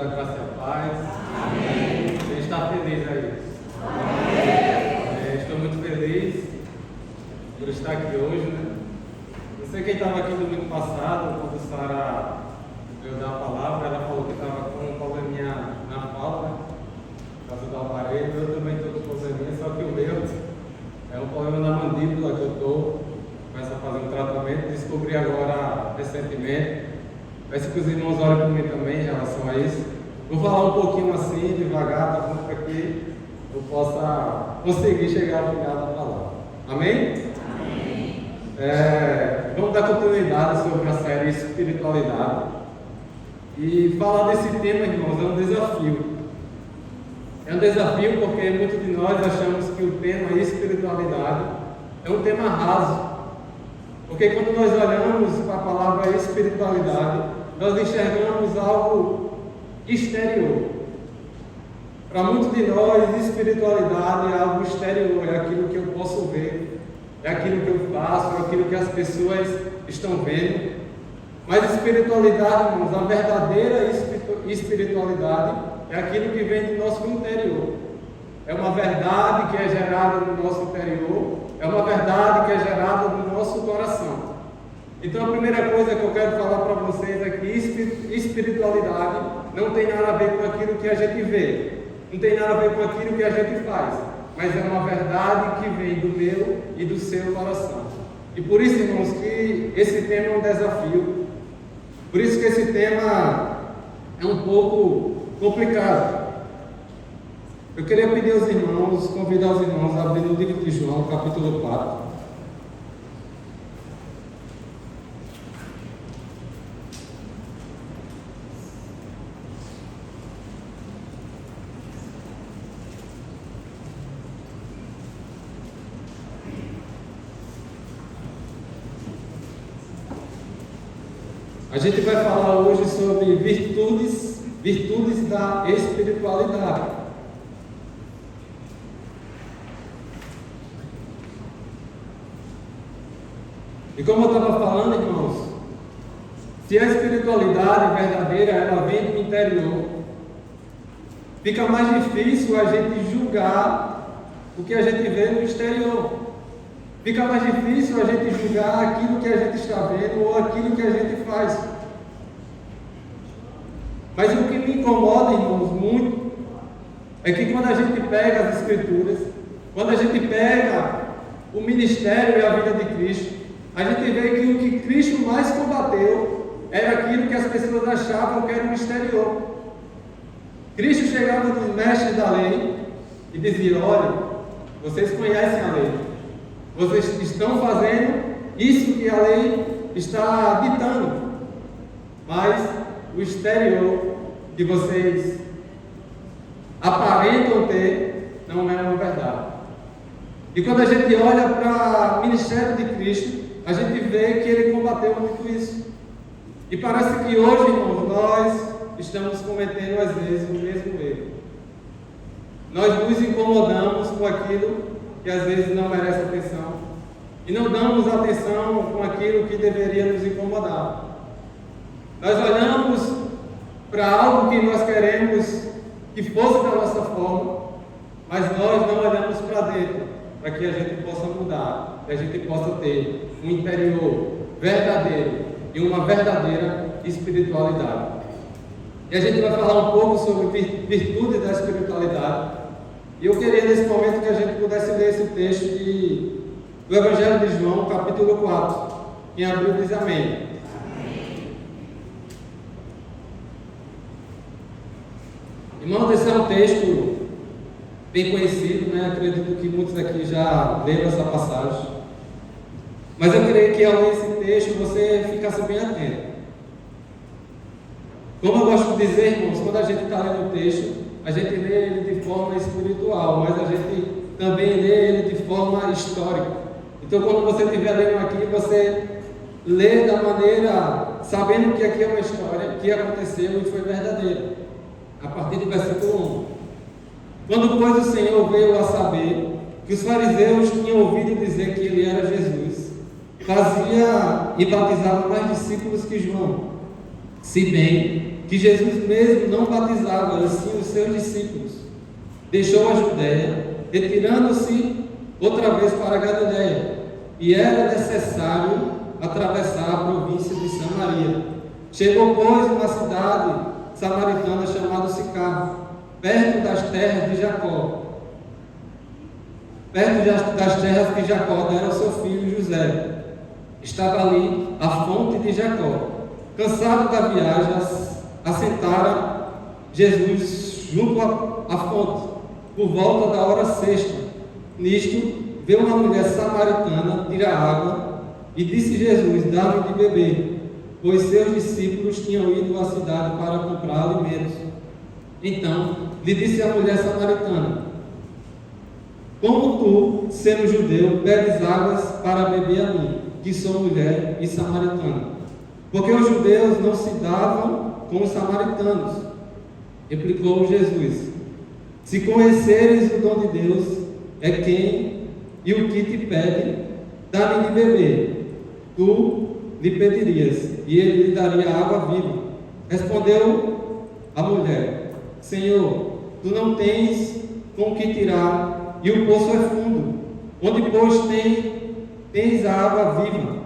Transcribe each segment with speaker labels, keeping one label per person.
Speaker 1: a graça e a paz.
Speaker 2: Amém.
Speaker 1: Você está feliz aí?
Speaker 2: Amém.
Speaker 1: Estou muito feliz por estar aqui hoje, né? Não sei quem estava aqui domingo passado, quando Sara veio dar a palavra, ela falou que estava com um probleminha na fala, né? Por causa do aparelho. Eu também estou com probleminha, só que o meu é um problema na mandíbula que eu estou. Começo a fazer um tratamento, descobri agora recentemente. Peço que os irmãos orem por mim também em relação a isso. Vou falar um pouquinho assim, devagar, tá bom, para que eu possa conseguir chegar ao final da palavra. Amém?
Speaker 2: Amém.
Speaker 1: Vamos dar continuidade sobre a série Espiritualidade. E falar desse tema, irmãos, é um desafio. É um desafio porque muitos de nós achamos que o tema espiritualidade é um tema raso. Porque quando nós olhamos para a palavra espiritualidade, nós enxergamos algo exterior. Para muitos de nós, espiritualidade é algo exterior, é aquilo que eu posso ver, é aquilo que eu faço, é aquilo que as pessoas estão vendo. Mas espiritualidade, irmãos, a verdadeira espiritualidade é aquilo que vem do nosso interior. É uma verdade que é gerada no nosso interior, é uma verdade que é gerada no nosso coração. Então a primeira coisa que eu quero falar para vocês é que espiritualidade não tem nada a ver com aquilo que a gente vê, não tem nada a ver com aquilo que a gente faz, mas é uma verdade que vem do meu e do seu coração. E por isso, irmãos, que esse tema é um desafio, por isso que esse tema é um pouco complicado. Eu queria pedir aos irmãos, convidar os irmãos a abrir no livro de João, capítulo 4. A gente vai falar hoje sobre virtudes da espiritualidade. E como eu estava falando, irmãos, se a espiritualidade verdadeira ela vem do interior, fica mais difícil a gente julgar o que a gente vê no exterior. Fica mais difícil a gente julgar aquilo que a gente está vendo ou aquilo que a gente faz. Mas o que me incomoda, irmãos, muito, é que quando a gente pega as Escrituras, quando a gente pega o ministério e a vida de Cristo, a gente vê que o que Cristo mais combateu era aquilo que as pessoas achavam que era o exterior. Cristo chegava nos mestres da lei e dizia: olha, vocês conhecem a lei, vocês estão fazendo isso que a lei está ditando, mas o exterior que vocês aparentam ter não é uma verdade. E quando a gente olha para o ministério de Cristo, a gente vê que ele combateu muito isso. E parece que hoje, irmãos, nós estamos cometendo às vezes o mesmo erro. Nós nos incomodamos com aquilo que às vezes não merece atenção. E não damos atenção com aquilo que deveria nos incomodar. Nós olhamos para algo que nós queremos que fosse da nossa forma, mas nós não olhamos para dentro, para que a gente possa mudar, que a gente possa ter um interior verdadeiro e uma verdadeira espiritualidade. E a gente vai falar um pouco sobre virtude da espiritualidade. E eu queria nesse momento que a gente pudesse ler esse texto do Evangelho de João, capítulo 4. Quem abriu diz amém. Irmãos, esse é um texto bem conhecido, né? Acredito que muitos aqui já leram essa passagem. Mas eu queria que ao ler esse texto você ficasse bem atento. Como eu gosto de dizer, irmãos, quando a gente está lendo o texto, a gente lê ele de forma espiritual, mas a gente também lê ele de forma histórica. Então, quando você estiver lendo aqui, você lê da maneira, sabendo que aqui é uma história que aconteceu e foi verdadeira. A partir do versículo 1. Quando, pois, o Senhor veio a saber que os fariseus tinham ouvido dizer que ele era Jesus, fazia e batizava mais discípulos que João. Se bem que Jesus mesmo não batizava, e sim os seus discípulos. Deixou a Judéia, retirando-se outra vez para a Galiléia, e era necessário atravessar a província de Samaria. Chegou, pois, uma cidade samaritana chamada Sicar, perto das terras de Jacó. Perto das terras que Jacó dera ao seu filho José. Estava ali a fonte de Jacó. Cansado da viagem, assentara Jesus junto à fonte, por volta da hora sexta. Nisto, veio uma mulher samaritana tirar água, e disse Jesus: dá-me de beber, pois seus discípulos tinham ido à cidade para comprar alimentos. Então, lhe disse a mulher samaritana: como tu, sendo judeu, pedes águas para beber a mim, que sou mulher e samaritana? Porque os judeus não se davam com os samaritanos. Replicou Jesus: se conheceres o dom de Deus, é quem e o que te pede, dá-me de beber. Tu lhe pedirias, e ele lhe daria água viva. Respondeu a mulher: Senhor, tu não tens com que tirar, e o poço é fundo. Onde, pois, tens a água viva?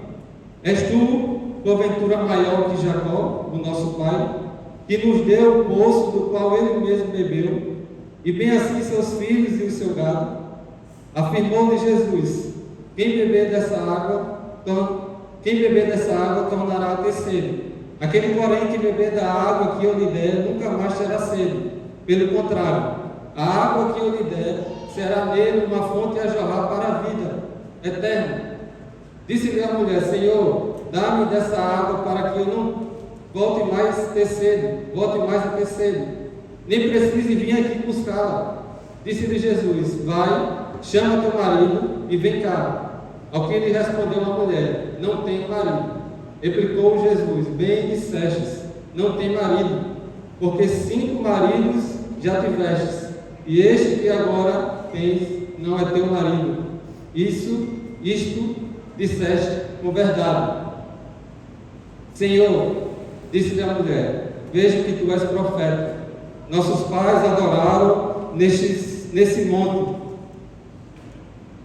Speaker 1: És tu, porventura, maior que Jacó, o nosso pai, que nos deu o poço do qual ele mesmo bebeu, e bem assim seus filhos e o seu gado? Afirmou-lhe Jesus: quem beber dessa água tornará a ter sede. Aquele, porém, que beber da água que eu lhe der, nunca mais terá sede. Pelo contrário, a água que eu lhe der será nele uma fonte a jorrar para a vida eterna. Disse-lhe a mulher: Senhor, dá-me dessa água para que eu não volte mais a ter sede, nem precise vir aqui buscá-la. Disse-lhe Jesus: vai, chama teu marido e vem cá. Ao que lhe respondeu a mulher: não tenho marido. Replicou Jesus: bem dissestes, não tem marido, porque 5 maridos já tivestes, e este que agora tens não é teu marido. Isto disseste com verdade. Senhor, disse-lhe a mulher: vejo que tu és profeta. Nossos pais adoraram nesse monte.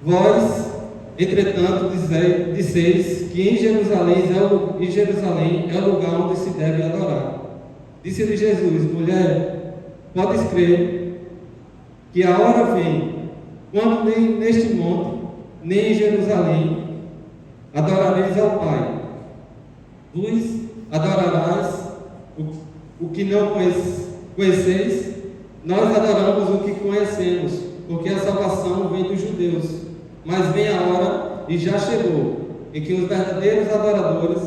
Speaker 1: Vós, entretanto, disseis que em Jerusalém é o lugar onde se deve adorar. Disse-lhe Jesus: mulher, podes crer que a hora vem, quando nem neste monte, nem em Jerusalém adorareis ao Pai. Vos adorarás o que não conheceis, nós adoramos o que conhecemos, porque a salvação vem dos judeus. Mas vem a hora, e já chegou, em que os verdadeiros adoradores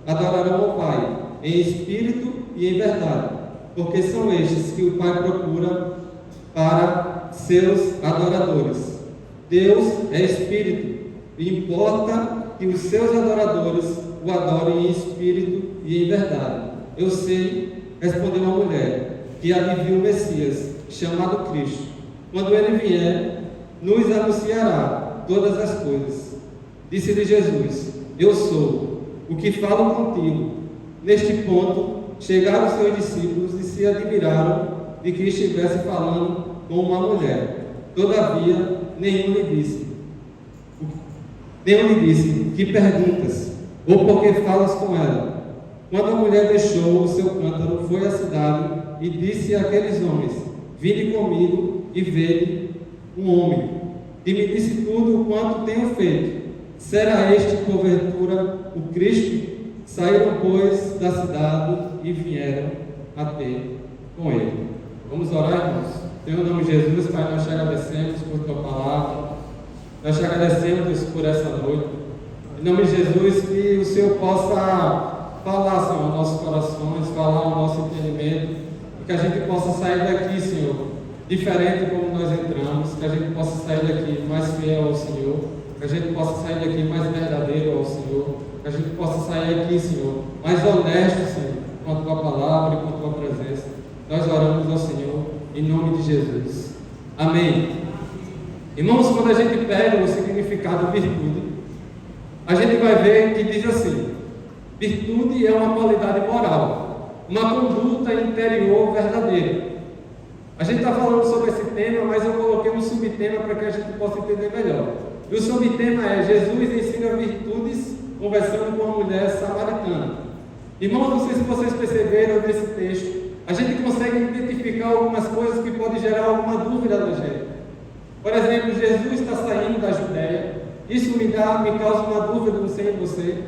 Speaker 1: adorarão ao Pai, em espírito e em verdade, porque são estes que o Pai procura para seus adoradores. Deus é espírito, e importa que os seus adoradores o adorem em espírito e em verdade. Eu sei, respondeu a mulher, que há de vir o Messias, chamado Cristo. Quando ele vier, nos anunciará todas as coisas. Disse-lhe Jesus: eu sou o que falo contigo. Neste ponto, chegaram os seus discípulos e se admiraram de que estivesse falando com uma mulher. Todavia, nenhum lhe disse: que perguntas? Ou por que falas com ela? Quando a mulher deixou o seu cântaro, foi à cidade e disse àqueles homens: vinde comigo e vede um homem que me disse tudo o quanto tenho feito. Será este, porventura, o Cristo? Saíram, pois, da cidade e vieram a ter com ele. Vamos orar, irmãos? Em nome de Jesus, Pai, nós te agradecemos por tua palavra. Nós te agradecemos por essa noite. Em nome de Jesus, que o Senhor possa falar, Senhor, aos nossos corações, falar ao nosso entendimento, e que a gente possa sair daqui, Senhor, diferente como nós entramos, que a gente possa sair daqui mais fiel ao Senhor, que a gente possa sair daqui mais verdadeiro ao Senhor, que a gente possa sair aqui, Senhor, mais honesto, Senhor, com a tua palavra e com a tua presença. Nós oramos ao Senhor em nome de Jesus. Amém. Irmãos, quando a gente pega o significado de virtude, a gente vai ver que diz assim: virtude é uma qualidade moral, uma conduta interior verdadeira. A gente está falando sobre esse tema, mas eu coloquei um subtema para que a gente possa entender melhor. E o subtema é: Jesus ensina virtudes conversando com uma mulher samaritana. Irmãos, não sei se vocês perceberam nesse texto, a gente consegue identificar algumas coisas que podem gerar alguma dúvida na gente. Por exemplo, Jesus está saindo da Judéia. Isso me causa uma dúvida, não sei em você.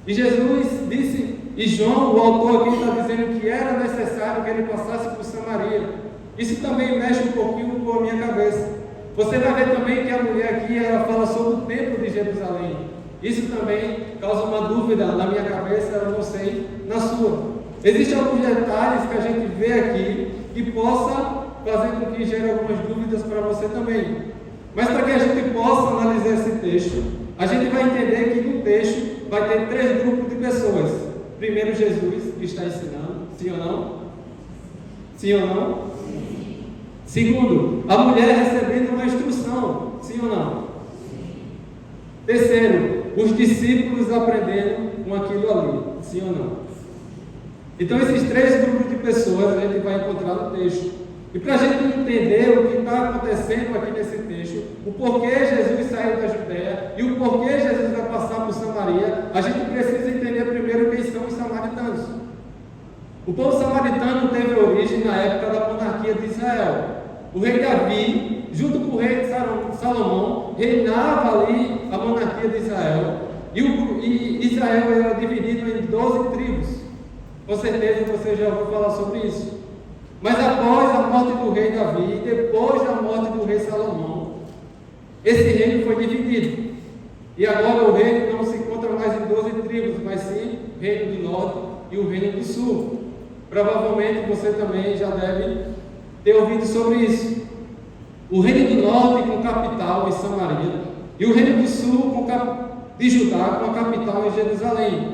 Speaker 1: E Jesus disse, e João, o autor aqui, está dizendo que era necessário que ele passasse por Samaria. Isso também mexe um pouquinho com a minha cabeça. Você vai ver também que a mulher aqui, ela fala sobre o templo de Jerusalém. Isso também causa uma dúvida na minha cabeça, eu não sei na sua. Existem alguns detalhes que a gente vê aqui que possa fazer com que gere algumas dúvidas para você também. Mas para que a gente possa analisar esse texto, a gente vai entender que no texto vai ter 3 grupos de pessoas. Primeiro, Jesus, que está ensinando, sim ou não? Sim ou não? Segundo, a mulher recebendo uma instrução, sim ou não? Terceiro, os discípulos aprendendo com aquilo ali, sim ou não? Então, esses 3 grupos de pessoas a gente vai encontrar no texto. E para a gente entender o que está acontecendo aqui nesse texto, o porquê Jesus saiu da Judéia e o porquê Jesus vai passar por Samaria, a gente precisa entender primeiro quem são os samaritanos. O povo samaritano teve origem na época da monarquia de Israel. O rei Davi, junto com o rei Salomão, reinava ali a monarquia de Israel. E Israel era dividido em 12 tribos. Com certeza você já ouviu falar sobre isso. Mas após a morte do rei Davi, depois da morte do rei Salomão, esse reino foi dividido. E agora o reino não se encontra mais em 12 tribos, mas sim o reino do norte e o reino do sul. Provavelmente você também já deve ter ouvido sobre isso. O reino do norte com capital em Samaria e o reino do sul de Judá com a capital em Jerusalém.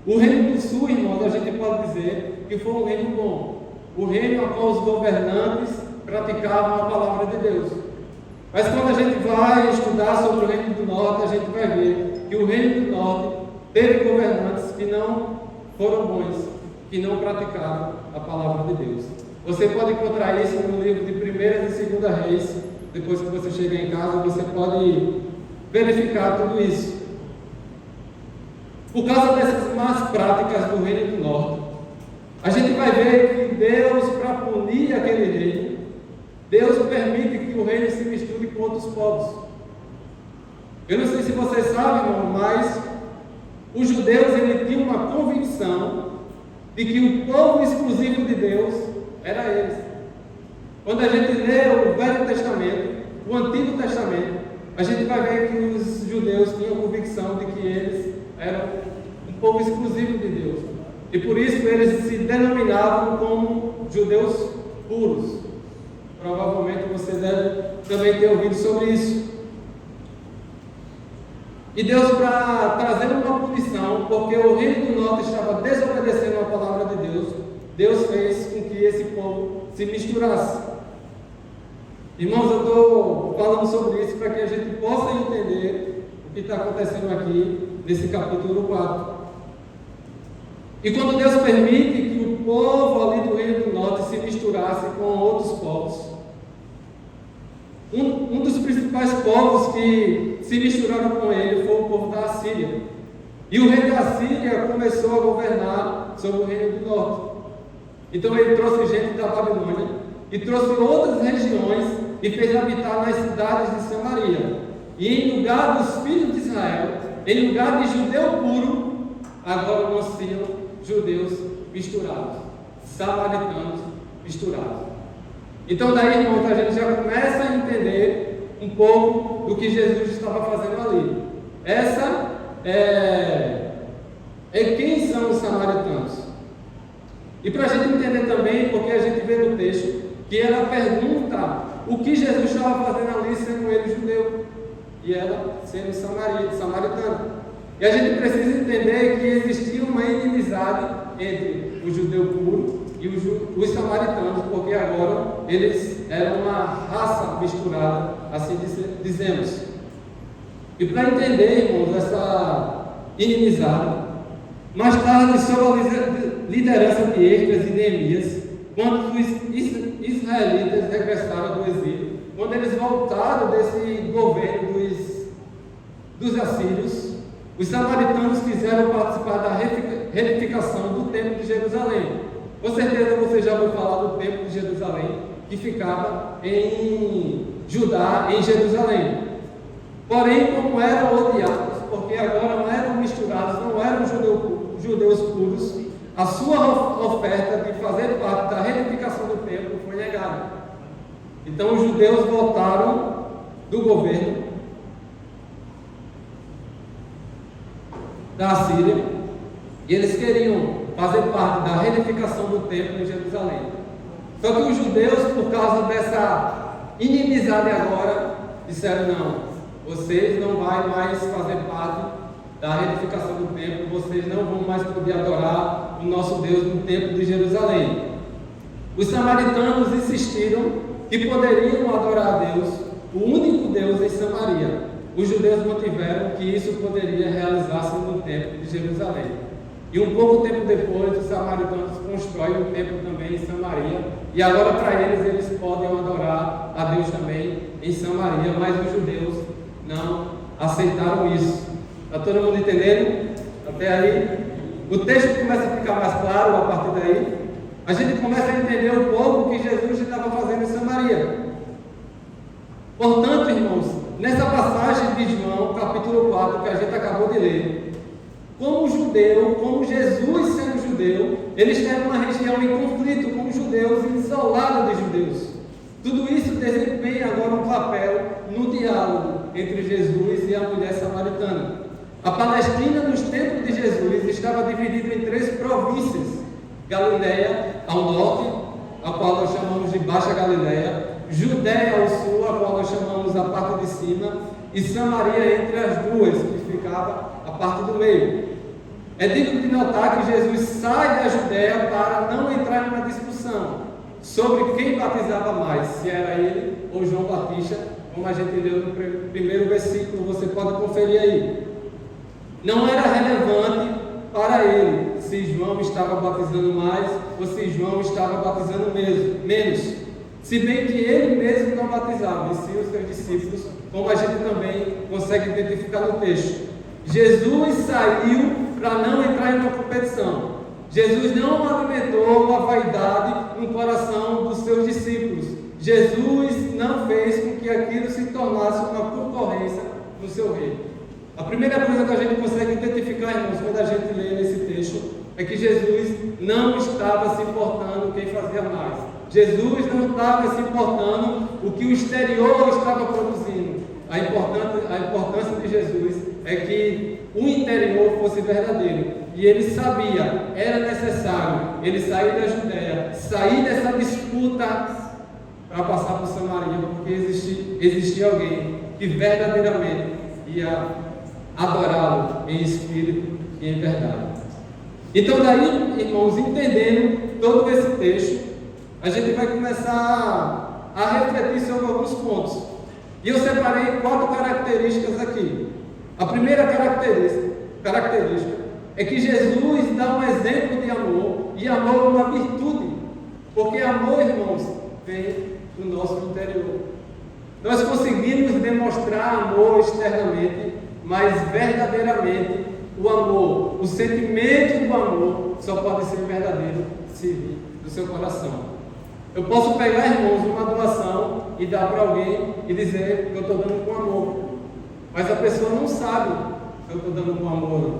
Speaker 1: O reino do sul, irmãos, a gente pode dizer que foi um reino bom. O reino a qual os governantes praticavam a palavra de Deus. Mas quando a gente vai estudar sobre o reino do norte, a gente vai ver que o reino do norte teve governantes que não foram bons, que não praticaram a palavra de Deus. Você pode encontrar isso no livro de 1ª e 2ª Reis. Depois que você chegar em casa, você pode verificar tudo isso. Por causa dessas más práticas do reino do norte, a gente vai ver que Deus, para punir aquele reino, Deus permite que o reino se misture com outros povos. Eu não sei se você sabe, irmão, mas os judeus tinham uma convicção de que o povo exclusivo de Deus era eles. Quando a gente lê o Velho Testamento, o Antigo Testamento, a gente vai ver que os judeus tinham a convicção de que eles eram um povo exclusivo de Deus. E por isso eles se denominavam como judeus puros. Provavelmente você deve também ter ouvido sobre isso. E Deus, para trazer uma punição, porque o reino do norte estava desobedecendo a palavra de Deus, Deus fez com que esse povo se misturasse. Irmãos, eu estou falando sobre isso para que a gente possa entender o que está acontecendo aqui nesse capítulo 4. E quando Deus permite que o povo ali do reino do norte se misturasse com outros povos, um dos principais povos que se misturaram com ele foi o povo da Assíria. E o rei da Assíria começou a governar sobre o reino do norte. Então ele trouxe gente da Babilônia e trouxe outras regiões e fez habitar nas cidades de Samaria. E em lugar dos filhos de Israel, em lugar de judeu puro, agora nasciam judeus misturados, samaritanos misturados. Então daí, irmãos, a gente já começa a entender um pouco do que Jesus estava fazendo ali. Essa é quem são os samaritanos. E para a gente entender também, porque a gente vê no texto que ela pergunta o que Jesus estava fazendo ali, sendo ele judeu, e ela sendo samaritana. E a gente precisa entender que existia uma inimizade entre o judeu puro e os samaritanos, porque agora eles eram uma raça misturada, assim dizemos. E para entender, irmãos, essa inimizade, mais tarde liderança de Esdras e Neemias, quando os israelitas regressaram do exílio, quando eles voltaram desse governo dos assírios, os samaritanos quiseram participar da reedificação do templo de Jerusalém. Com certeza você já ouviu falar do templo de Jerusalém, que ficava em Judá, em Jerusalém. Porém, como eram odiados, porque agora não eram misturados, não eram judeus puros, a sua oferta de fazer parte da reedificação do templo foi negada. Então os judeus voltaram do governo da Síria e eles queriam fazer parte da reedificação do templo em Jerusalém. Só que os judeus, por causa dessa inimizade agora, disseram: não, vocês não vão mais fazer parte da reedificação do templo, vocês não vão mais poder adorar o nosso Deus no templo de Jerusalém. Os samaritanos insistiram que poderiam adorar a Deus, o único Deus em Samaria. Os judeus mantiveram que isso poderia realizar-se no templo de Jerusalém. E um pouco tempo depois, os samaritanos constroem um templo também em Samaria. E agora para eles podem adorar a Deus também em Samaria, mas os judeus não aceitaram isso. Está todo mundo entendendo? Até aí? O texto começa a ficar mais claro a partir daí. A gente começa a entender um pouco o que Jesus estava fazendo em Samaria. Portanto, irmãos, nessa passagem de João, capítulo 4, que a gente acabou de ler, como judeu, como Jesus sendo judeu, ele está em uma região em conflito com os judeus, isolado de judeus. Tudo isso desempenha agora um papel no diálogo entre Jesus e a mulher samaritana. A Palestina, nos tempos de Jesus, estava dividida em 3 províncias: Galileia ao norte, a qual nós chamamos de Baixa Galileia; Judéia ao sul, a qual nós chamamos a parte de cima; e Samaria entre as duas, que ficava a parte do meio. É digno de notar que Jesus sai da Judéia para não entrar em uma discussão sobre quem batizava mais, se era ele ou João Batista, como a gente leu no primeiro versículo, você pode conferir aí. Não era relevante para ele se João estava batizando mais ou se João estava batizando menos, se bem que ele mesmo não batizava, e sim os seus discípulos, como a gente também consegue identificar no texto. Jesus saiu para não entrar em uma competição. Jesus não alimentou uma vaidade no coração dos seus discípulos. Jesus não fez com que aquilo se tornasse uma concorrência no seu reino. A primeira coisa que a gente consegue identificar, irmãos, quando a gente lê esse texto, é que Jesus não estava se importando quem fazia mais. Jesus não estava se importando o que o exterior estava produzindo. A importância de Jesus é que o interior fosse verdadeiro. E ele sabia, era necessário ele sair da Judéia, sair dessa disputa para passar por Samaria, porque existia alguém que verdadeiramente ia adorá-lo em espírito e em verdade. Então daí, irmãos, entendendo todo esse texto, a gente vai começar a refletir sobre alguns pontos. E eu separei 4 características aqui. A primeira característica é que Jesus dá um exemplo de amor, e amor é uma virtude, porque amor, irmãos, vem do nosso interior. Nós conseguimos demonstrar amor externamente, mas verdadeiramente o amor, o sentimento do amor só pode ser verdadeiro se vir do seu coração. Eu posso pegar, irmãos, uma doação e dar para alguém e dizer que eu estou dando com amor, mas a pessoa não sabe que eu estou dando com amor,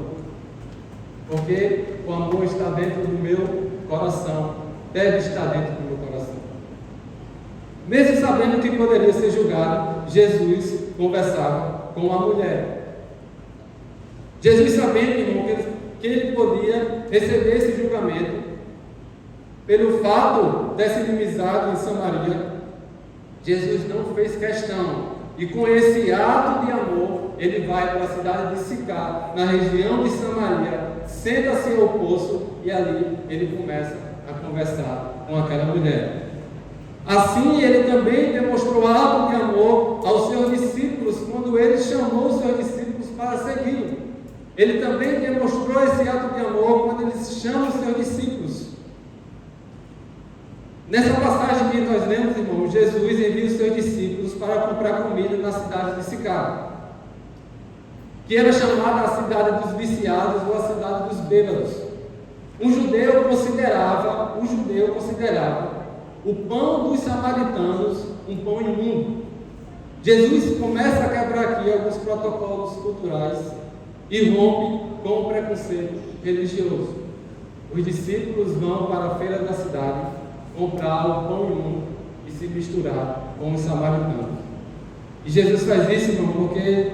Speaker 1: porque o amor está dentro do meu coração, deve estar dentro do meu coração. Mesmo sabendo que poderia ser julgado, Jesus conversava com a mulher. Jesus, sabendo, irmão, que ele podia receber esse julgamento pelo fato dessa inimizade em Samaria, Jesus não fez questão. E com esse ato de amor, ele vai para a cidade de Sicar, na região de Samaria, senta-se ao poço e ali ele começa a conversar com aquela mulher. Assim, ele também demonstrou ato de amor aos seus discípulos, quando ele chamou os seus discípulos para segui-lo. Ele também demonstrou esse ato de amor quando ele chama os seus discípulos. Nessa passagem que nós lemos, irmãos, Jesus envia os seus discípulos para comprar comida na cidade de Sicar, que era chamada a cidade dos viciados ou a cidade dos bêbados. Um judeu considerava o pão dos samaritanos um pão imundo. Jesus começa a quebrar aqui alguns protocolos culturais e rompe com o preconceito religioso. Os discípulos vão para a feira da cidade comprar o pão imundo e se misturar com os samaritanos. E Jesus faz isso, irmão, porque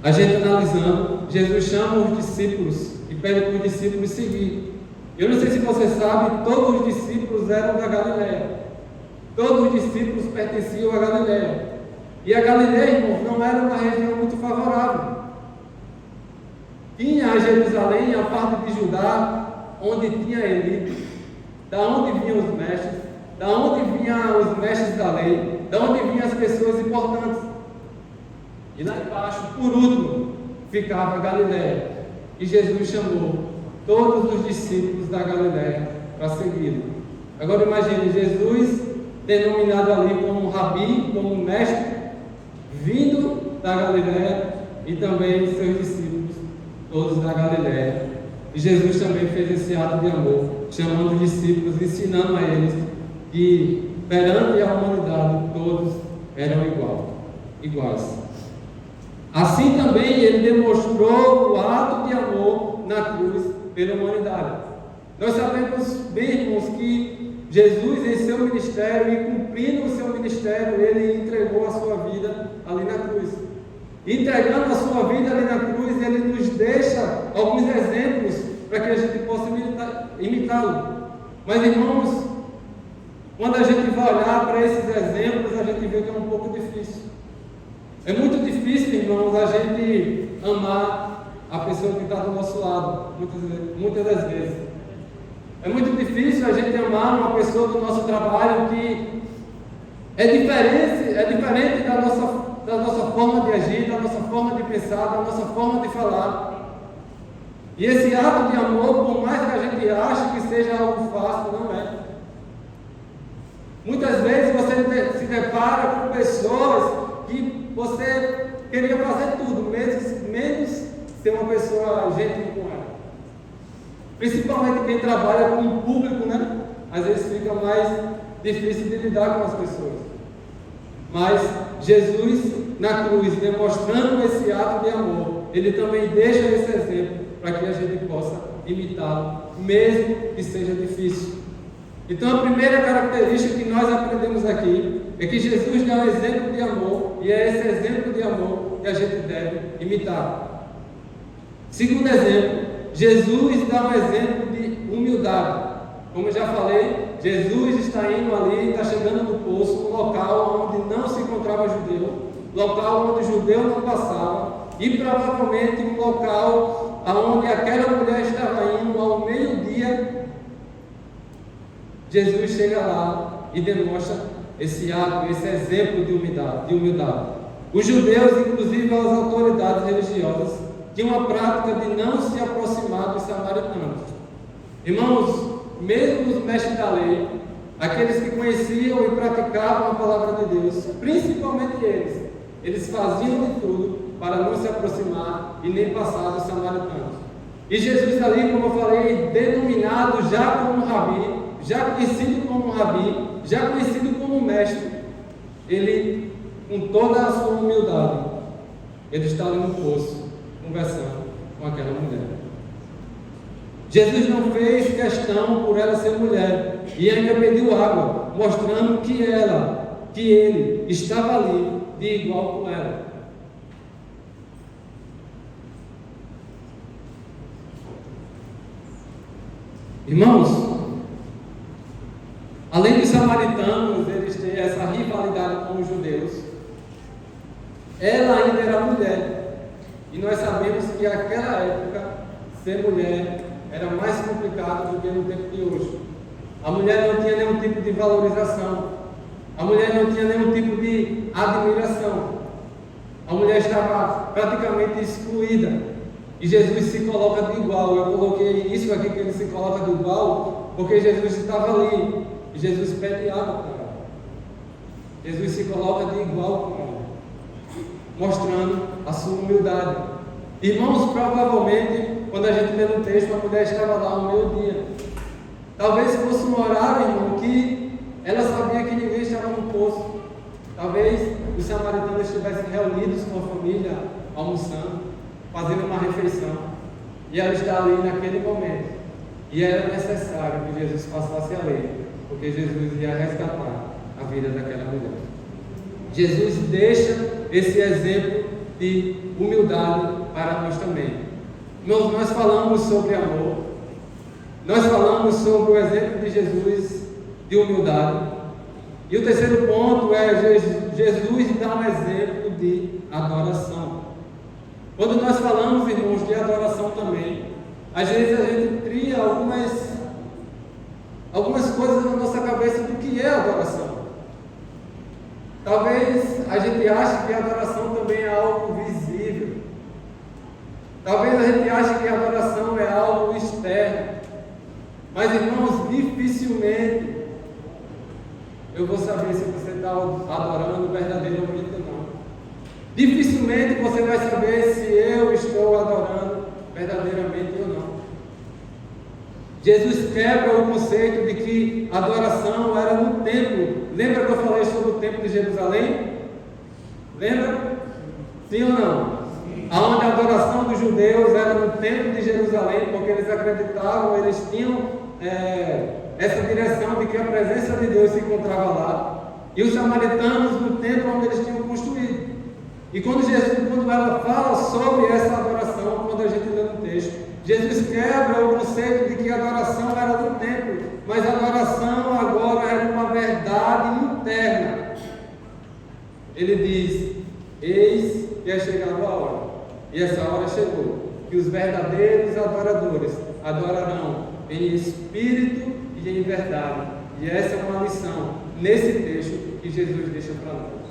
Speaker 1: a gente analisando, Jesus chama os discípulos e pede para os discípulos seguir. Eu não sei se você sabe, todos os discípulos eram da Galileia. Todos os discípulos pertenciam à Galileia. E a Galileia, irmão, não era uma região muito favorável. Tinha a Jerusalém, a parte de Judá, onde tinha a elite, da onde vinham os mestres, da onde vinham os mestres da lei, da onde vinham as pessoas importantes. E lá embaixo, por último, ficava a Galileia. E Jesus chamou todos os discípulos da Galileia para segui-lo. Agora imagine Jesus, denominado ali como rabi, como mestre, vindo da Galileia, e também seus discípulos, todos da Galileia. E Jesus também fez esse ato de amor, chamando os discípulos, ensinando a eles que perante a humanidade todos eram iguais. Assim também ele demonstrou o ato de amor na cruz pela humanidade. Nós sabemos bem, irmãos, que Jesus, em seu ministério e cumprindo o seu ministério, ele entregou a sua vida ali na cruz. Entregando a sua vida ali na cruz, ele nos deixa alguns exemplos para que a gente possa imitá-lo. Mas, irmãos, quando a gente vai olhar para esses exemplos, a gente vê que é um pouco difícil. É muito difícil, irmãos, a gente amar a pessoa que está do nosso lado, muitas das vezes. É muito difícil a gente amar uma pessoa do nosso trabalho que é diferente da nossa forma de agir, da nossa forma de pensar, da nossa forma de falar. E esse ato de amor, por mais que a gente ache que seja algo fácil, não é. Muitas vezes você se depara com pessoas que você queria fazer tudo, menos ser uma pessoa gentil com ela. Principalmente quem trabalha com o público, né? Às vezes fica mais difícil de lidar com as pessoas. Mas Jesus, na cruz, demonstrando esse ato de amor, ele também deixa esse exemplo para que a gente possa imitá-lo, mesmo que seja difícil. Então, a primeira característica que nós aprendemos aqui é que Jesus dá um exemplo de amor, e é esse exemplo de amor que a gente deve imitar. Segundo exemplo, Jesus dá um exemplo de humildade. Como eu já falei, Jesus está indo ali, está chegando no poço, um local onde não se encontrava judeu, local onde o judeu não passava, e provavelmente um local onde aquela mulher estava indo ao meio-dia. Jesus chega lá e demonstra esse ato, esse exemplo de humildade. Os judeus, inclusive as autoridades religiosas, tinham a prática de não se aproximar dos samaritanos. Irmãos, mesmo os mestres da lei, aqueles que conheciam e praticavam a palavra de Deus, principalmente eles faziam de tudo para não se aproximar e nem passar dos samaritanos. E Jesus ali, como eu falei, denominado já como rabi, já conhecido como rabi, já conhecido como mestre, ele, com toda a sua humildade, ele está ali no poço, conversando com aquela mulher. Jesus não fez questão por ela ser mulher, e ainda pediu água, mostrando que ele estava ali de igual com ela. Irmãos, além dos samaritanos, eles têm essa rivalidade com os judeus, ela ainda era mulher, e nós sabemos que naquela época, ser mulher era mais complicado do que no tempo de hoje. A mulher não tinha nenhum tipo de valorização, a mulher não tinha nenhum tipo de admiração, a mulher estava praticamente excluída, e Jesus se coloca de igual. Eu coloquei isso aqui, que ele se coloca de igual, porque Jesus estava ali e Jesus pede água para ela. Jesus se coloca de igual com ela, mostrando a sua humildade. Irmãos, provavelmente, quando a gente lê no texto, a mulher estava lá ao meio-dia. Talvez fosse um horário, irmão, que ela sabia que ninguém estava no poço. Talvez os samaritanos estivessem reunidos com a família, almoçando, fazendo uma refeição. E ela está ali naquele momento. E era necessário que Jesus passasse a lei, porque Jesus ia resgatar a vida daquela mulher. Jesus deixa esse exemplo de humildade para nós também. Nós falamos sobre amor, nós falamos sobre o exemplo de Jesus de humildade. E o terceiro ponto é Jesus dá um exemplo de adoração. Quando nós falamos, irmãos, de adoração também, às vezes a gente cria algumas coisas na nossa cabeça do que é adoração. Talvez a gente ache que a adoração também é algo visível. Talvez a gente ache que a adoração é algo externo. Mas, irmãos, dificilmente eu vou saber se você está adorando verdadeiramente ou não. Dificilmente você vai saber se eu estou adorando verdadeiramente ou não. Jesus quebra o conceito de que a adoração era no templo. Lembra que eu falei sobre o templo de Jerusalém? Lembra? Sim ou não? Onde a adoração dos judeus era no templo de Jerusalém, porque eles acreditavam, eles tinham essa direção de que a presença de Deus se encontrava lá, e os samaritanos no templo onde eles tinham construído. E quando ela fala sobre essa adoração, quando a gente lê no texto, Jesus quebra o conceito de que a adoração era no templo, mas a adoração agora era uma verdade interna. Ele diz: eis que é chegada a hora, e essa hora chegou, que os verdadeiros adoradores adorarão em espírito e em verdade. E essa é uma lição nesse texto que Jesus deixa para nós.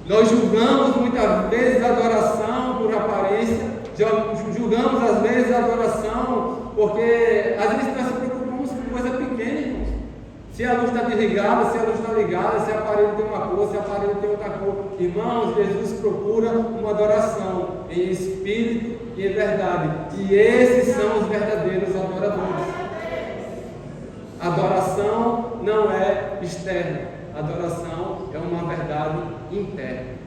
Speaker 1: Nós julgamos muitas vezes a adoração por aparência, julgamos às vezes a adoração porque às vezes nós se preocupamos com coisa pequena, irmãos. Se a luz está desligada, se a luz está ligada, se o aparelho tem uma cor, se o aparelho tem outra cor. Irmãos, Jesus procura uma adoração em espírito e em verdade. E esses são os verdadeiros adoradores. Adoração não é externa. Adoração é uma verdade interna.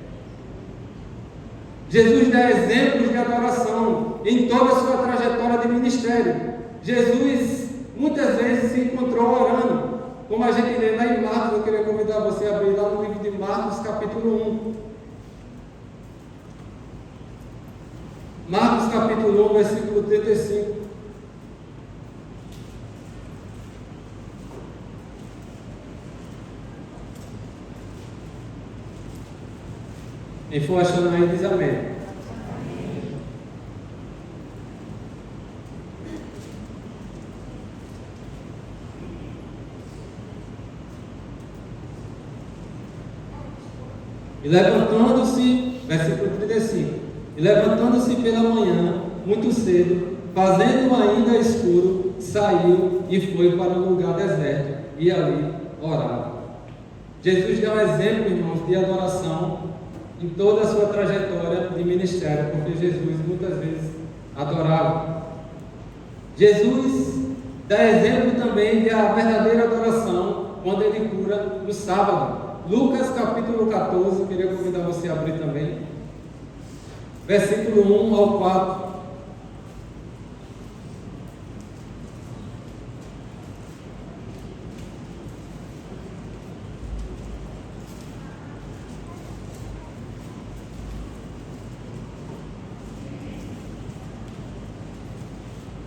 Speaker 1: Jesus dá exemplos de adoração em toda a sua trajetória de ministério. Jesus muitas vezes se encontrou orando. Como a gente lê lá em Marcos, eu queria convidar você a abrir lá no livro de Marcos, capítulo 1. Marcos, capítulo 1, versículo 35. Quem for achando aí, diz amém. E levantando-se, versículo 35, e levantando-se pela manhã, muito cedo, fazendo ainda escuro, saiu e foi para um lugar deserto, e ali orava. Jesus dá um exemplo, irmãos, de adoração em toda a sua trajetória de ministério, porque Jesus muitas vezes adorava. Jesus dá exemplo também da verdadeira adoração quando ele cura no sábado. Lucas capítulo 14, queria convidar você a abrir também, versículo 1 ao 4.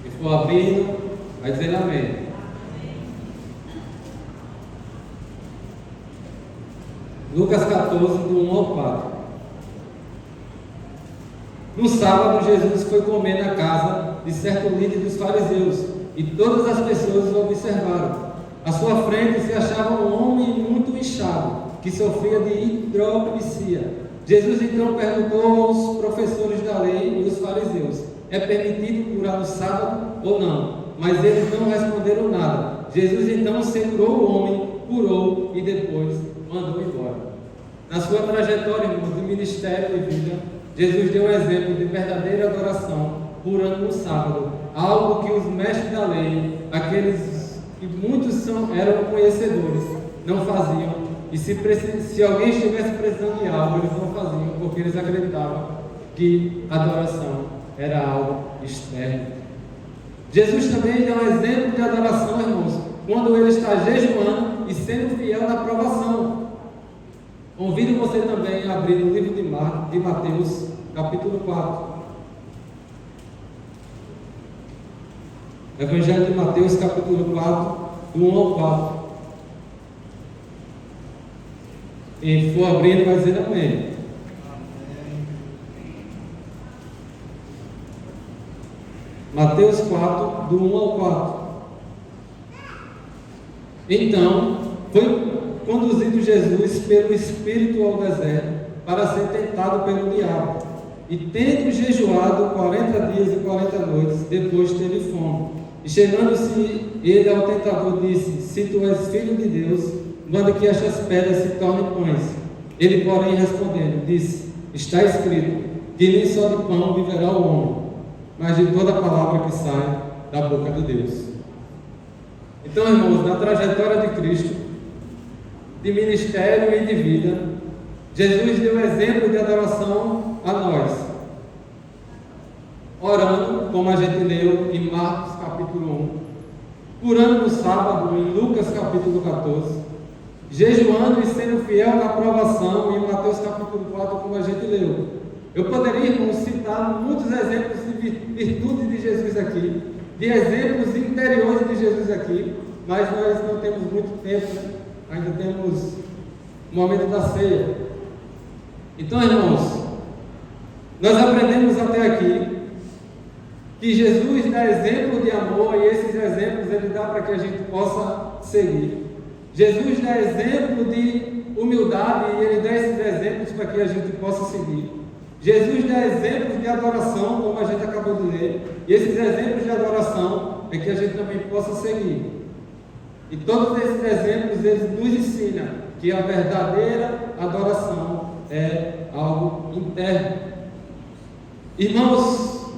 Speaker 1: Se for abrindo, vai dizer amém. Lucas 14, do 1 ao 4. No sábado, Jesus foi comer na casa de certo líder dos fariseus, e todas as pessoas o observaram. À sua frente se achava um homem muito inchado, que sofria de hidropisia. Jesus então perguntou aos professores da lei e os fariseus: é permitido curar no sábado ou não? Mas eles não responderam nada. Jesus então segurou o homem, curou e depois mandou embora. Na sua trajetória, irmãos, de ministério e vida, Jesus deu um exemplo de verdadeira adoração, curando no sábado, algo que os mestres da lei, aqueles que muitos eram conhecedores, não faziam. E se alguém estivesse precisando de algo, eles não faziam, porque eles acreditavam que a adoração era algo externo. Jesus também dá um exemplo de adoração, irmãos, quando ele está jejuando e sendo fiel na provação. Convido você também a abrir o livro de Mateus, capítulo 4. Evangelho de Mateus, capítulo 4, do 1 ao 4. Quem for abrindo vai dizer amém. Mateus 4, do 1 ao 4. Então, foi conduzido Jesus pelo Espírito ao deserto para ser tentado pelo diabo. E tendo jejuado 40 dias e 40 noites, depois teve fome. E chegando-se ele ao tentador, disse: Se tu és filho de Deus, manda que estas pedras se tornem pães. Ele, porém, respondendo, disse: Está escrito, que nem só de pão viverá o homem, mas de toda a palavra que sai da boca de Deus. Então, irmãos, na trajetória de Cristo, de ministério e de vida, Jesus deu exemplo de adoração a nós, orando, como a gente leu em Marcos capítulo 1, curando no sábado em Lucas capítulo 14, jejuando e sendo fiel na provação em Mateus capítulo 4, como a gente leu. Eu poderia, irmãos, citar muitos exemplos de virtude de Jesus aqui, de exemplos interiores de Jesus aqui, mas nós não temos muito tempo, né? Ainda temos o momento da ceia. Então, irmãos, nós aprendemos até aqui que Jesus dá exemplo de amor e esses exemplos Ele dá para que a gente possa seguir. Jesus dá exemplo de humildade e Ele dá esses exemplos para que a gente possa seguir. Jesus dá exemplos de adoração, como a gente acabou de ler, e esses exemplos de adoração é que a gente também possa seguir. E todos esses exemplos, eles nos ensinam que a verdadeira adoração é algo interno. Irmãos,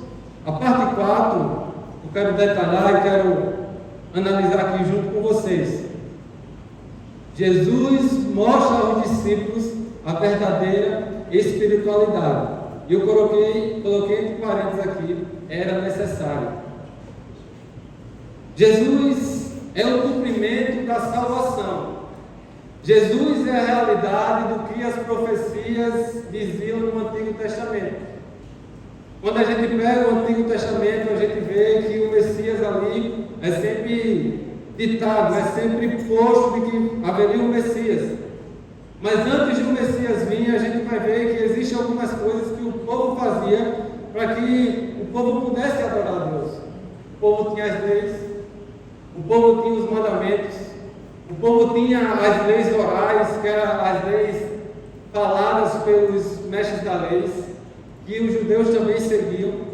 Speaker 1: a parte 4, eu quero detalhar e quero analisar aqui junto com vocês. Jesus mostra aos discípulos a verdadeira espiritualidade. E eu coloquei entre parênteses aqui, era necessário. Jesus é o cumprimento da salvação. Jesus é a realidade do que as profecias diziam no Antigo Testamento. Quando a gente pega o Antigo Testamento, a gente vê que o Messias ali é sempre ditado, é sempre posto de que haveria um Messias. Mas antes do Messias vir, a gente vai ver que existem algumas coisas que o povo fazia para que o povo pudesse adorar a Deus. O povo tinha as leis, o povo tinha os mandamentos, o povo tinha as leis orais, que eram as leis faladas pelos mestres da lei, que os judeus também seguiam.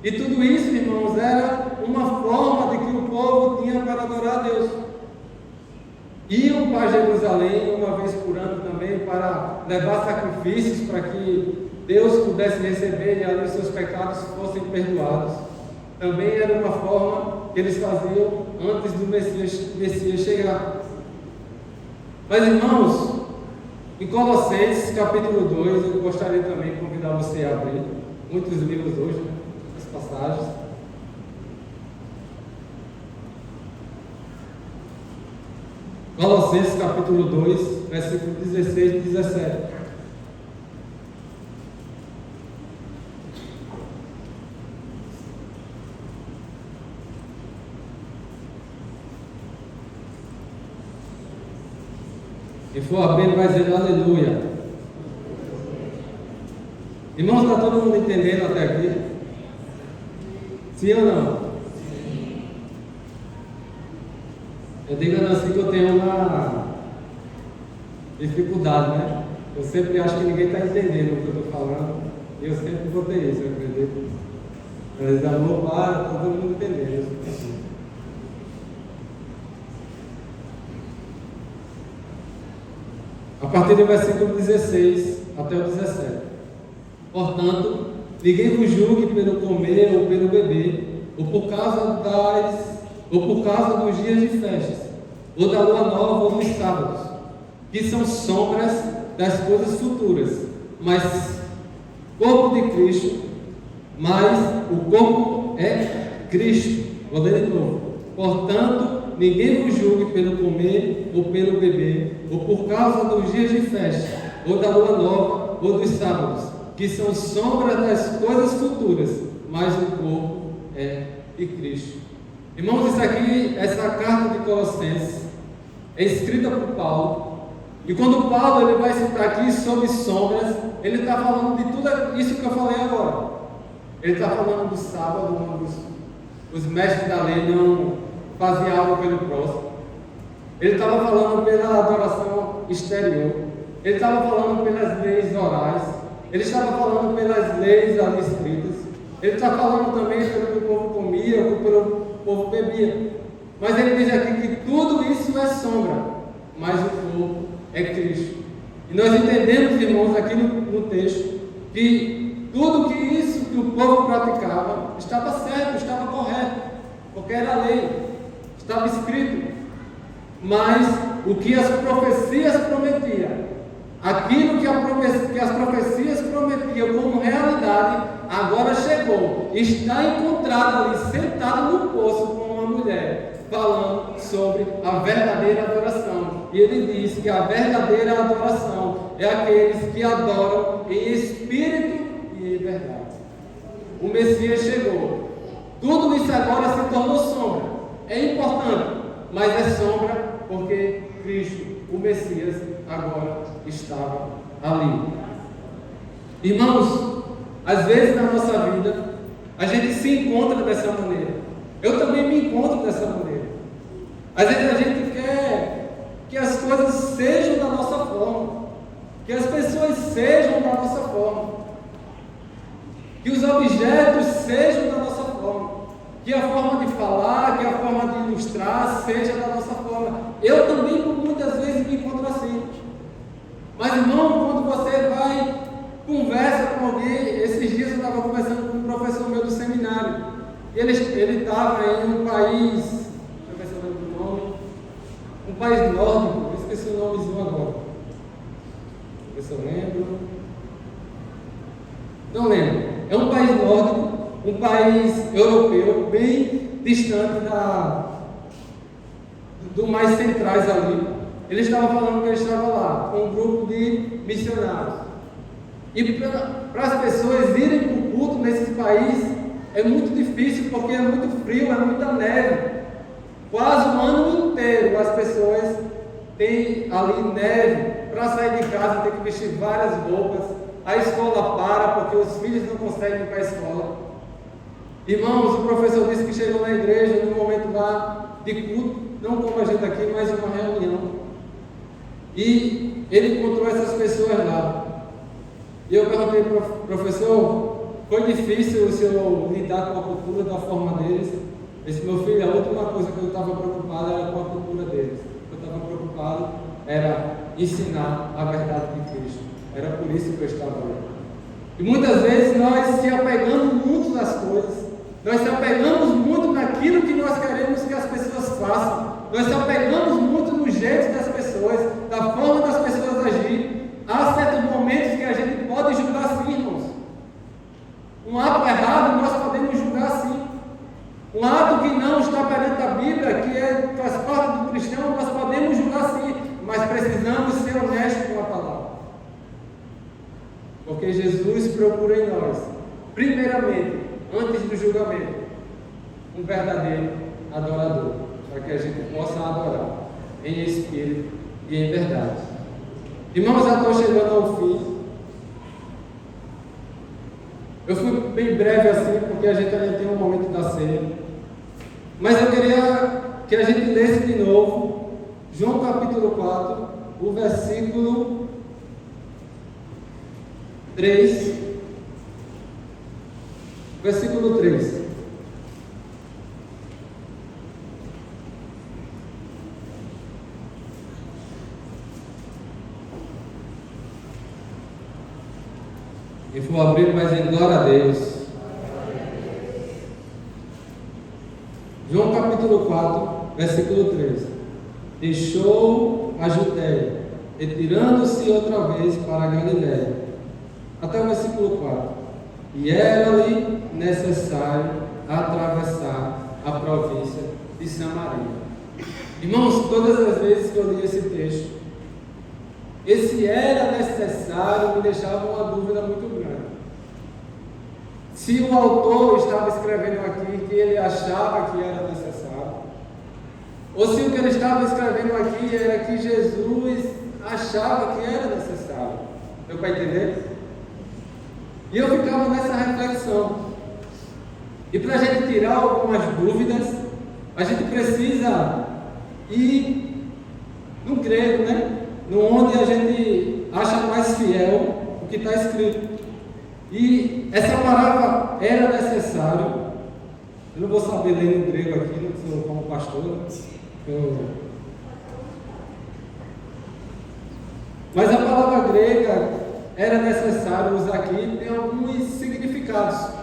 Speaker 1: E tudo isso, irmãos, era uma forma de que o povo tinha para adorar a Deus. Iam para Jerusalém uma vez por ano também para levar sacrifícios para que Deus pudesse receber e ali os seus pecados fossem perdoados. Também era uma forma que eles faziam antes do Messias chegar. Mas, irmãos, em Colossenses capítulo 2, eu gostaria também de convidar você a abrir muitos livros hoje, né? As passagens. Colossenses capítulo 2, versículo 16 e 17. Quem for abrir vai dizer aleluia. Irmãos, está todo mundo entendendo até aqui? Sim ou não? Sim. Eu digo assim que eu tenho uma dificuldade, né? Eu sempre acho que ninguém está entendendo o que eu estou falando. E eu sempre vou ter isso, eu acredito. Mas amor, para, está todo mundo entendendo. a partir do versículo 16 até o 17. Portanto, ninguém vos julgue pelo comer ou pelo beber, ou por causa dos dias de festas, ou da lua nova ou dos sábados, que são sombras das coisas futuras, mas corpo de Cristo, mas o corpo é Cristo. Vou ler de novo. Portanto, ninguém vos julgue pelo comer ou pelo beber, ou por causa dos dias de festa, ou da lua nova ou dos sábados, que são sombras das coisas futuras, mas o corpo é de Cristo. Irmãos, isso aqui, essa carta de Colossenses, é escrita por Paulo. E quando Paulo ele vai citar aqui sobre sombras, ele está falando de tudo isso que eu falei agora. Ele está falando do sábado, onde os mestres da lei não faziam algo pelo próximo. Ele estava falando pela adoração exterior. Ele estava falando pelas leis orais. Ele estava falando pelas leis ali escritas. Ele está falando também pelo que o povo comia, ou pelo que o povo bebia. Mas ele diz aqui que tudo isso é sombra, mas o corpo é Cristo. E nós entendemos, irmãos, aqui no texto, que tudo que isso que o povo praticava estava certo, estava correto, porque era a lei, estava escrito. Mas o que as profecias prometiam, aquilo que as profecias prometiam como realidade, agora chegou. Está encontrado ali, sentado no poço com uma mulher, falando sobre a verdadeira adoração. E ele diz que a verdadeira adoração é aqueles que adoram em espírito e em verdade. O Messias chegou. Tudo isso agora se tornou sombra. É importante, mas é sombra porque Cristo, o Messias, agora estava ali. Irmãos, às vezes na nossa vida, a gente se encontra dessa maneira. Eu também me encontro dessa maneira. Às vezes a gente quer que as coisas sejam da nossa forma, que as pessoas sejam da nossa forma, que os objetos sejam da nossa forma, que a forma de falar, que a forma de ilustrar seja da nossa forma. Eu também muitas vezes me encontro assim. Mas irmão, quando você vai, conversa com alguém, esses dias eu estava conversando com um professor meu do seminário, e ele estava em um país, deixa eu ver se eu lembro o nome, um país nórdico, eu esqueci o nomezinho agora, deixa eu ver se eu lembro, não lembro, é um país nórdico, um país europeu, bem distante do mais centrais ali. Ele estava falando que ele estava lá, com um grupo de missionários. E para as pessoas irem para o culto nesses países, é muito difícil, porque é muito frio, é muita neve. Quase o ano inteiro as pessoas têm ali neve. Para sair de casa tem que vestir várias roupas. A escola para, porque os filhos não conseguem ir para a escola. Irmãos, o professor disse que chegou na igreja, no momento lá de culto, não como a gente aqui, mas uma reunião. E ele encontrou essas pessoas lá. E eu perguntei para o professor, foi difícil o senhor lidar com a cultura da forma deles? Esse meu filho, a última coisa que eu estava preocupado era com a cultura deles. O que eu estava preocupado era ensinar a verdade de Cristo. Era por isso que eu estava ali. E muitas vezes nós se apegamos muito nas coisas. Nós se apegamos muito naquilo que nós queremos que as pessoas façam. Nós se apegamos muito no jeito das pessoas, da forma das pessoas agir. Há certos momentos que a gente pode julgar assim, irmãos. Um ato errado nós podemos julgar assim. Um ato que não está perante a Bíblia, que faz parte do cristão, nós podemos julgar assim. Mas precisamos ser honestos com a palavra. Porque Jesus procura em nós, primeiramente, antes do julgamento, um verdadeiro adorador, para que a gente possa adorar em espírito e em verdade. Irmãos, já estou chegando ao fim. Eu fui bem breve assim, porque a gente ainda tem um momento da ceia. Mas eu queria que a gente lesse de novo João capítulo 4, o versículo 3. Versículo 3. E for abrir, mas em glória a Deus. João capítulo 4, versículo 13. Deixou a Judéia, retirando-se outra vez para a Galiléia. Até o versículo 4. E era-lhe necessário atravessar a província de Samaria. Irmãos, todas as vezes que eu li esse texto, esse era necessário me deixava uma dúvida muito grande. Se o autor estava escrevendo aqui que ele achava que era necessário, ou se o que ele estava escrevendo aqui era que Jesus achava que era necessário. Deu para entender? E eu ficava nessa reflexão. E para a gente tirar algumas dúvidas, a gente precisa ir no grego, né? No onde a gente acha mais fiel o que está escrito. E essa palavra era necessário. Eu não vou saber ler no grego aqui, não sou como pastor. Mas a palavra grega era necessário usar aqui, tem alguns significados.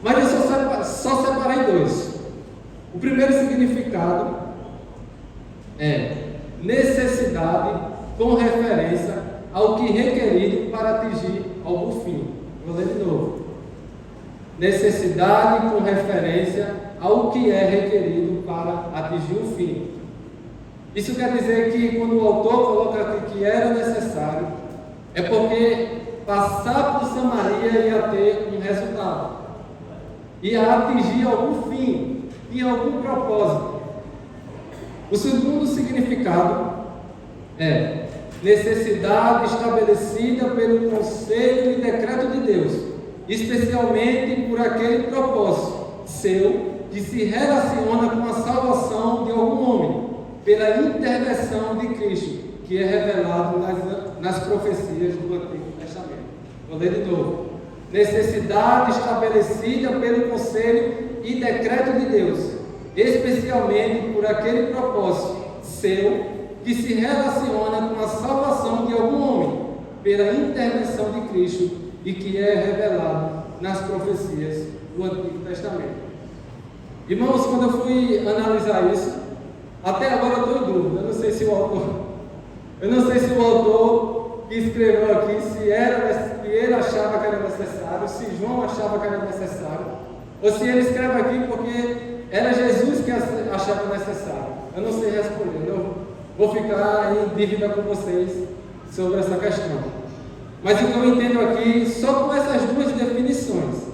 Speaker 1: Mas eu só separei dois. O primeiro significado é necessidade com referência ao que requerido para atingir algum fim. Vou ler de novo. Necessidade com referência ao que é requerido para atingir o fim. Isso quer dizer que quando o autor coloca aqui que era necessário, é porque passar por Samaria ia ter um resultado. Ia atingir algum fim, tinha algum propósito. O segundo significado é necessidade estabelecida pelo conselho e decreto de Deus, especialmente por aquele propósito seu que se relaciona com a salvação de algum homem, pela intervenção de Cristo, que é revelado nas profecias do Antigo Testamento. Vou ler de novo. Necessidade estabelecida pelo conselho e decreto de Deus, especialmente por aquele propósito seu que se relaciona com a salvação de algum homem, pela intervenção de Cristo e que é revelado nas profecias do Antigo Testamento. Irmãos, quando eu fui analisar isso, até agora eu estou em dúvida. Eu não sei se o autor que escreveu aqui, se ele achava que era necessário, se João achava que era necessário, ou se ele escreve aqui porque era Jesus que achava necessário. Eu não sei responder, eu vou ficar em dívida com vocês sobre essa questão. Mas o que eu entendo aqui, só com essas duas definições,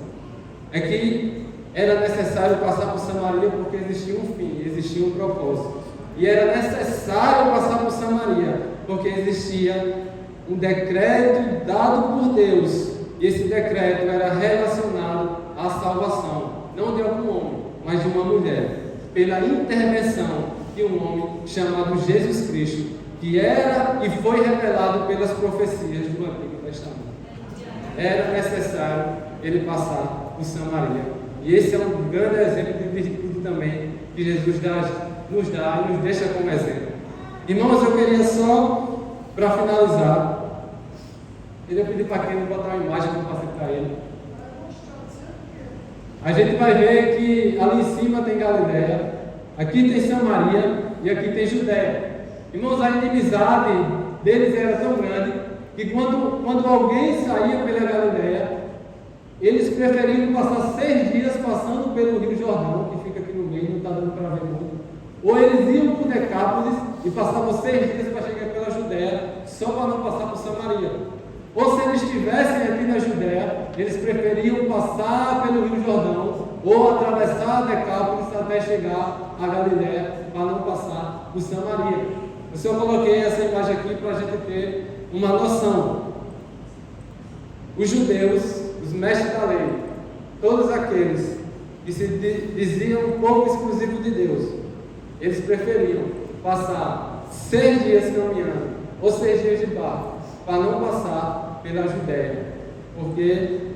Speaker 1: é que era necessário passar por Samaria porque existia um fim, existia um propósito. E era necessário passar por Samaria porque existia um decreto dado por Deus. E esse decreto era relacionado à salvação, não de algum homem, mas de uma mulher, pela intervenção de um homem chamado Jesus Cristo, que era e foi revelado pelas profecias do Antigo Testamento. Era necessário ele passar por Samaria. E esse é um grande exemplo de virtude também que Jesus nos dá e nos deixa como exemplo. Irmãos, eu queria só, para finalizar, queria pedir para quem botar uma imagem que eu passei para ele. A gente vai ver que ali em cima tem Galiléia, aqui tem Samaria e aqui tem Judéia. Irmãos, a inimizade deles era tão grande que quando alguém saía pela Galiléia, eles preferiam passar 6 dias passando pelo Rio Jordão, que fica aqui no meio, não está dando para ver muito. Ou eles iam por Decápolis e passavam 6 dias para chegar pela Judéia, só para não passar por Samaria. Ou se eles estivessem aqui na Judéia, eles preferiam passar pelo Rio Jordão ou atravessar Decápolis até chegar a Galiléia para não passar por Samaria. Eu só coloquei essa imagem aqui para a gente ter uma noção. Os judeus, os mestres da lei, todos aqueles que se diziam um povo exclusivo de Deus, eles preferiam passar 6 dias caminhando ou 6 dias de barco para não passar pela Judéia, porque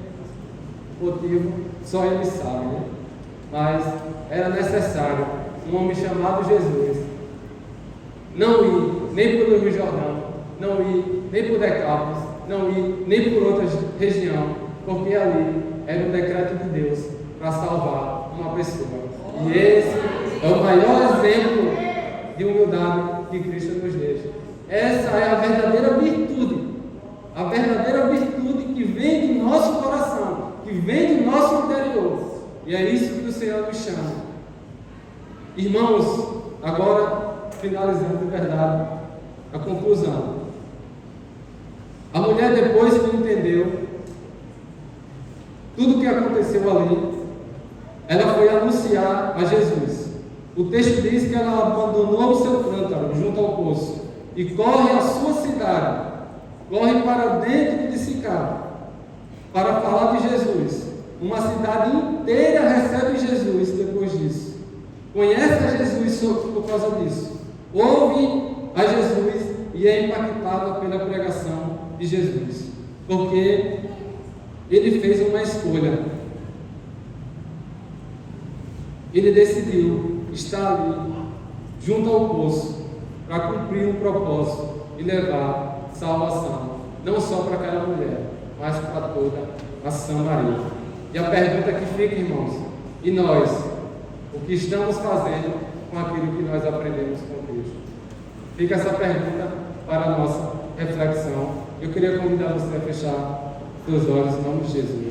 Speaker 1: o motivo só eles sabem, né? Mas era necessário um homem chamado Jesus não ir nem pelo Rio Jordão, não ir nem por Decápolis, não ir nem por outra região, porque ali era o decreto de Deus para salvar uma pessoa. E esse é o maior exemplo de humildade que Cristo nos deixa. Essa é a verdadeira virtude que vem do nosso coração, que vem do nosso interior. E é isso que o Senhor nos chama. Irmãos, agora finalizando de verdade a conclusão. A mulher, depois que entendeu tudo o que aconteceu ali, ela foi anunciar a Jesus. O texto diz que ela abandonou o seu cântaro junto ao poço e corre à sua cidade, corre para dentro de Sicar, para falar de Jesus. Uma cidade inteira recebe Jesus depois disso. Conhece a Jesus por causa disso. Ouve a Jesus e é impactada pela pregação de Jesus. Porque ele fez uma escolha. Ele decidiu estar ali, junto ao poço, para cumprir um propósito e levar salvação, não só para aquela mulher, mas para toda a Samaria. E a pergunta que fica, irmãos, e nós, o que estamos fazendo com aquilo que nós aprendemos com Cristo? Fica essa pergunta para a nossa reflexão. Eu queria convidar você a fechar seus olhos em nome de Jesus.